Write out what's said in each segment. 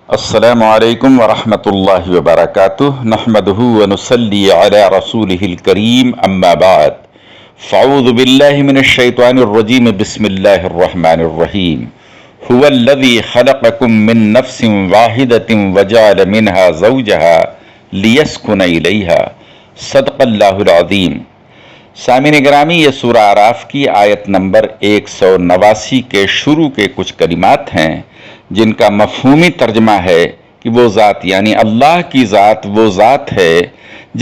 السلام علیکم ورحمۃ اللہ وبرکاتہ نحمدہ ونصلی علی رسولہ الکریم اما بعد فاعوذ باللہ من الشیطان الرجیم بسم اللہ الرحمن الرحیم هو الذی خلقکم من نفس واحدۃ وجعل منها زوجها لیسکن الیہا صدق اللہ العظیم۔ سامعین گرامی، یہ سورہ اعراف کی آیت نمبر 189 کے شروع کے کچھ کلمات ہیں جن کا مفہومی ترجمہ ہے کہ وہ ذات یعنی اللہ کی ذات وہ ذات ہے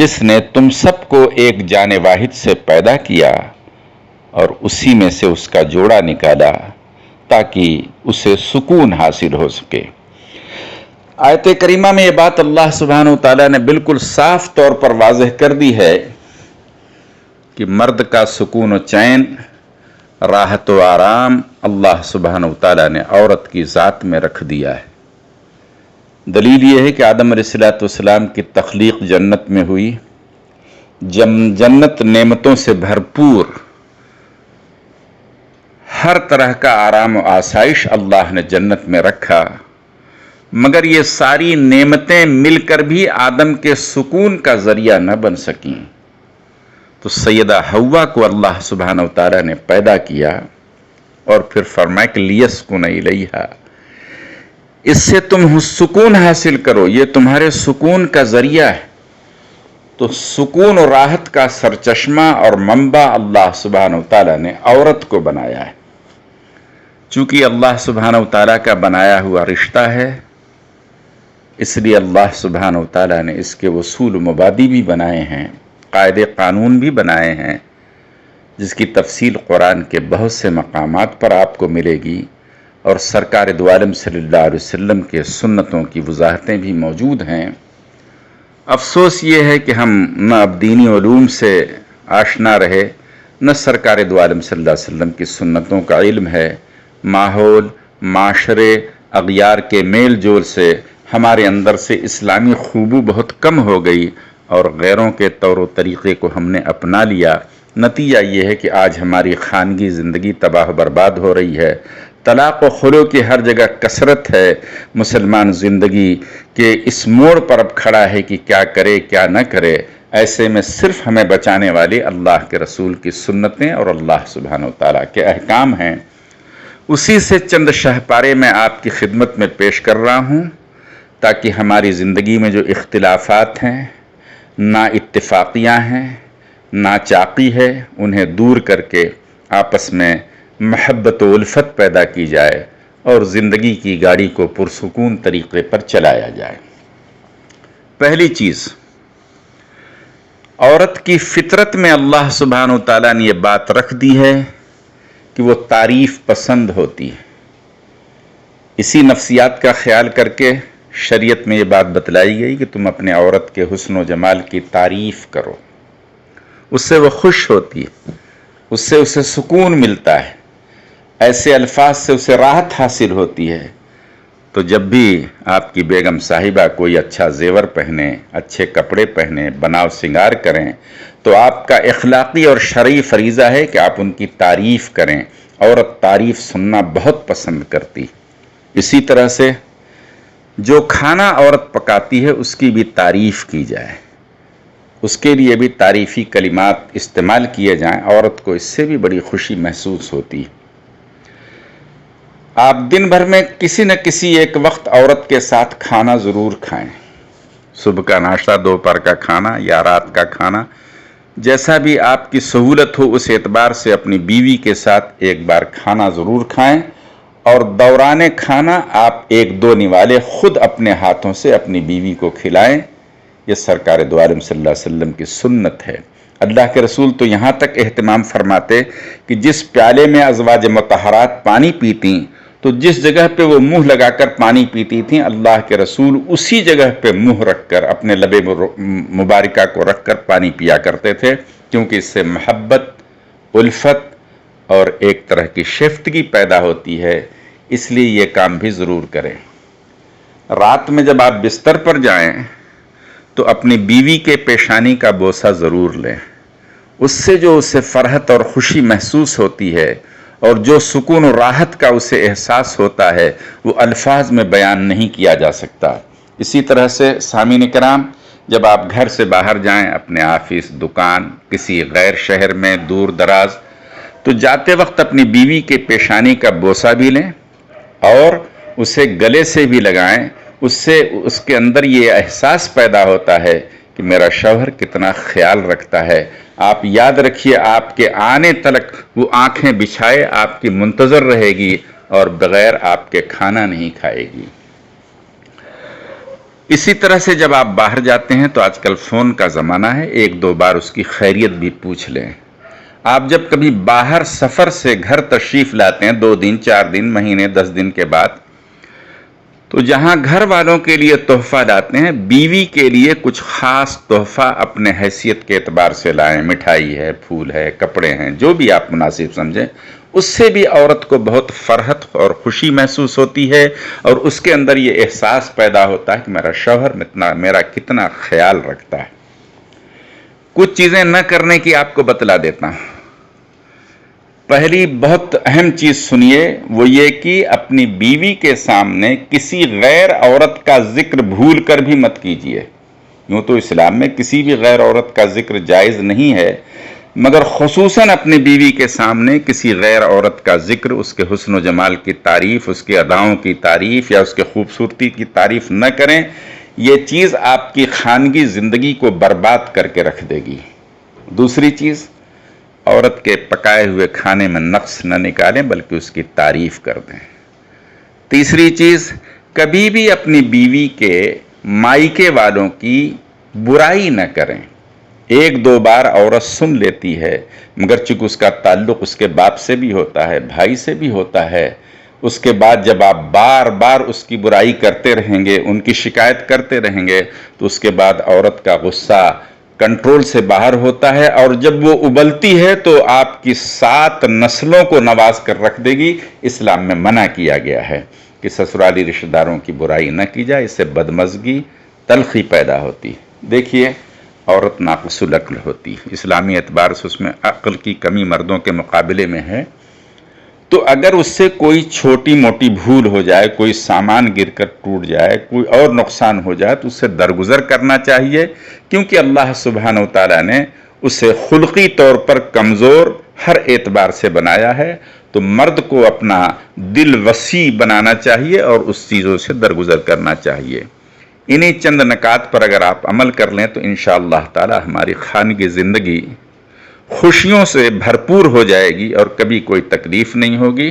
جس نے تم سب کو ایک جان واحد سے پیدا کیا اور اسی میں سے اس کا جوڑا نکالا تاکہ اسے سکون حاصل ہو سکے۔ آیت کریمہ میں یہ بات اللہ سبحانہ و تعالیٰ نے بالکل صاف طور پر واضح کر دی ہے کہ مرد کا سکون و چین، راحت و آرام اللہ سبحانہ و تعالیٰ نے عورت کی ذات میں رکھ دیا ہے۔ دلیل یہ ہے کہ آدم علیہ السلام کی تخلیق جنت میں ہوئی۔ جنت نعمتوں سے بھرپور، ہر طرح کا آرام و آسائش اللہ نے جنت میں رکھا، مگر یہ ساری نعمتیں مل کر بھی آدم کے سکون کا ذریعہ نہ بن سکیں، تو سیدہ حوا کو اللہ سبحانہ و تعالیٰ نے پیدا کیا اور پھر فرمایا کہ لیسکن الیہا، اس سے تم سکون حاصل کرو، یہ تمہارے سکون کا ذریعہ ہے۔ تو سکون و راحت کا سرچشمہ اور منبع اللہ سبحانہ و تعالیٰ نے عورت کو بنایا ہے۔ چونکہ اللہ سبحانہ و تعالیٰ کا بنایا ہوا رشتہ ہے، اس لیے اللہ سبحانہ و تعالیٰ نے اس کے اصول و مبادی بھی بنائے ہیں، قاعدے قانون بھی بنائے ہیں، جس کی تفصیل قرآن کے بہت سے مقامات پر آپ کو ملے گی، اور سرکار دو عالم صلی اللہ علیہ وسلم کے سنتوں کی وضاحتیں بھی موجود ہیں۔ افسوس یہ ہے کہ ہم نہ اب دینی علوم سے آشنا رہے، نہ سرکار دو عالم صلی اللہ علیہ وسلم کی سنتوں کا علم ہے۔ ماحول، معاشرے، اغیار کے میل جول سے ہمارے اندر سے اسلامی خوبو بہت کم ہو گئی اور غیروں کے طور و طریقے کو ہم نے اپنا لیا۔ نتیجہ یہ ہے کہ آج ہماری خانگی زندگی تباہ و برباد ہو رہی ہے، طلاق و خلو کی ہر جگہ کثرت ہے۔ مسلمان زندگی کے اس موڑ پر اب کھڑا ہے کہ کیا کرے کیا نہ کرے۔ ایسے میں صرف ہمیں بچانے والے اللہ کے رسول کی سنتیں اور اللہ سبحانہ و تعالیٰ کے احکام ہیں۔ اسی سے چند شہ پارے میں آپ کی خدمت میں پیش کر رہا ہوں تاکہ ہماری زندگی میں جو اختلافات ہیں، نا اتفاقیاں ہیں، نا چاقی ہے، انہیں دور کر کے آپس میں محبت و الفت پیدا کی جائے اور زندگی کی گاڑی کو پرسکون طریقے پر چلایا جائے۔ پہلی چیز، عورت کی فطرت میں اللہ سبحانہ و تعالیٰ نے یہ بات رکھ دی ہے کہ وہ تعریف پسند ہوتی ہے۔ اسی نفسیات کا خیال کر کے شریعت میں یہ بات بتلائی گئی کہ تم اپنے عورت کے حسن و جمال کی تعریف کرو، اس سے وہ خوش ہوتی ہے، اس سے اسے سکون ملتا ہے، ایسے الفاظ سے اسے راحت حاصل ہوتی ہے۔ تو جب بھی آپ کی بیگم صاحبہ کوئی اچھا زیور پہنے، اچھے کپڑے پہنے، بناؤ سنگار کریں، تو آپ کا اخلاقی اور شرعی فریضہ ہے کہ آپ ان کی تعریف کریں۔ عورت تعریف سننا بہت پسند کرتی۔ اسی طرح سے جو کھانا عورت پکاتی ہے اس کی بھی تعریف کی جائے، اس کے لیے بھی تعریفی کلمات استعمال کیے جائیں، عورت کو اس سے بھی بڑی خوشی محسوس ہوتی ہے۔ آپ دن بھر میں کسی نہ کسی ایک وقت عورت کے ساتھ کھانا ضرور کھائیں، صبح کا ناشتہ، دوپہر کا کھانا یا رات کا کھانا، جیسا بھی آپ کی سہولت ہو اس اعتبار سے اپنی بیوی کے ساتھ ایک بار کھانا ضرور کھائیں، اور دوران کھانا آپ ایک دو نوالے خود اپنے ہاتھوں سے اپنی بیوی کو کھلائیں۔ یہ سرکار دو عالم صلی اللہ علیہ وسلم کی سنت ہے۔ اللہ کے رسول تو یہاں تک اہتمام فرماتے کہ جس پیالے میں ازواج مطہرات پانی پیتیں تو جس جگہ پہ وہ منہ لگا کر پانی پیتی تھیں، اللہ کے رسول اسی جگہ پہ منہ رکھ کر اپنے لب مبارکہ کو رکھ کر پانی پیا کرتے تھے، کیونکہ اس سے محبت، الفت اور ایک طرح کی شیفتگی پیدا ہوتی ہے۔ اس لیے یہ کام بھی ضرور کریں۔ رات میں جب آپ بستر پر جائیں تو اپنی بیوی کے پیشانی کا بوسہ ضرور لیں، اس سے جو اسے فرحت اور خوشی محسوس ہوتی ہے اور جو سکون و راحت کا اسے احساس ہوتا ہے وہ الفاظ میں بیان نہیں کیا جا سکتا۔ اسی طرح سے سامعین کرام، جب آپ گھر سے باہر جائیں، اپنے آفس، دکان، کسی غیر شہر میں دور دراز، تو جاتے وقت اپنی بیوی کے پیشانی کا بوسہ بھی لیں اور اسے گلے سے بھی لگائیں۔ اس سے اس کے اندر یہ احساس پیدا ہوتا ہے کہ میرا شوہر کتنا خیال رکھتا ہے۔ آپ یاد رکھیے، آپ کے آنے تلک وہ آنکھیں بچھائے آپ کی منتظر رہے گی اور بغیر آپ کے کھانا نہیں کھائے گی۔ اسی طرح سے جب آپ باہر جاتے ہیں تو آج کل فون کا زمانہ ہے، ایک دو بار اس کی خیریت بھی پوچھ لیں۔ آپ جب کبھی باہر سفر سے گھر تشریف لاتے ہیں 2 دن، 4 دن، مہینے، 10 دن کے بعد، تو جہاں گھر والوں کے لیے تحفہ لاتے ہیں، بیوی کے لیے کچھ خاص تحفہ اپنے حیثیت کے اعتبار سے لائیں۔ مٹھائی ہے، پھول ہے، کپڑے ہیں، جو بھی آپ مناسب سمجھیں۔ اس سے بھی عورت کو بہت فرحت اور خوشی محسوس ہوتی ہے اور اس کے اندر یہ احساس پیدا ہوتا ہے کہ میرا شوہر میرا کتنا خیال رکھتا ہے۔ کچھ چیزیں نہ کرنے کی آپ کو بتلا دیتا ہوں۔ پہلی بہت اہم چیز سنیے، وہ یہ کہ اپنی بیوی کے سامنے کسی غیر عورت کا ذکر بھول کر بھی مت کیجیے۔ یوں تو اسلام میں کسی بھی غیر عورت کا ذکر جائز نہیں ہے، مگر خصوصاً اپنی بیوی کے سامنے کسی غیر عورت کا ذکر، اس کے حسن و جمال کی تعریف، اس کی اداؤں کی تعریف یا اس کے خوبصورتی کی تعریف نہ کریں۔ یہ چیز آپ کی خانگی زندگی کو برباد کر کے رکھ دے گی۔ دوسری چیز، عورت کے پکائے ہوئے کھانے میں نقص نہ نکالیں بلکہ اس کی تعریف کر دیں۔ تیسری چیز، کبھی بھی اپنی بیوی کے مائکے والوں کی برائی نہ کریں۔ 1-2 بار عورت سن لیتی ہے، مگر چونکہ اس کا تعلق اس کے باپ سے بھی ہوتا ہے، بھائی سے بھی ہوتا ہے، اس کے بعد جب آپ بار بار اس کی برائی کرتے رہیں گے، ان کی شکایت کرتے رہیں گے، تو اس کے بعد عورت کا غصہ کنٹرول سے باہر ہوتا ہے اور جب وہ ابلتی ہے تو آپ کی 7 نسلوں کو نواز کر رکھ دے گی۔ اسلام میں منع کیا گیا ہے کہ سسرالی رشتہ داروں کی برائی نہ کی جائے، اس سے بدمزگی، تلخی پیدا ہوتی۔ دیکھیے، عورت ناقص العقل ہوتی، اسلامی اعتبار سے اس میں عقل کی کمی مردوں کے مقابلے میں ہے، تو اگر اس سے کوئی چھوٹی موٹی بھول ہو جائے، کوئی سامان گر کر ٹوٹ جائے، کوئی اور نقصان ہو جائے، تو اس سے درگزر کرنا چاہیے، کیونکہ اللہ سبحانہ و تعالیٰ نے اسے خلقی طور پر کمزور ہر اعتبار سے بنایا ہے، تو مرد کو اپنا دل وسیع بنانا چاہیے اور اس چیزوں سے درگزر کرنا چاہیے۔ انہی چند نکات پر اگر آپ عمل کر لیں تو انشاءاللہ تعالی ہماری خانگی زندگی خوشیوں سے بھرپور ہو جائے گی اور کبھی کوئی تکلیف نہیں ہوگی۔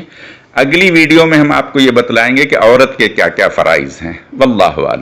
اگلی ویڈیو میں ہم آپ کو یہ بتلائیں گے کہ عورت کے کیا کیا فرائض ہیں۔ واللہ اعلم۔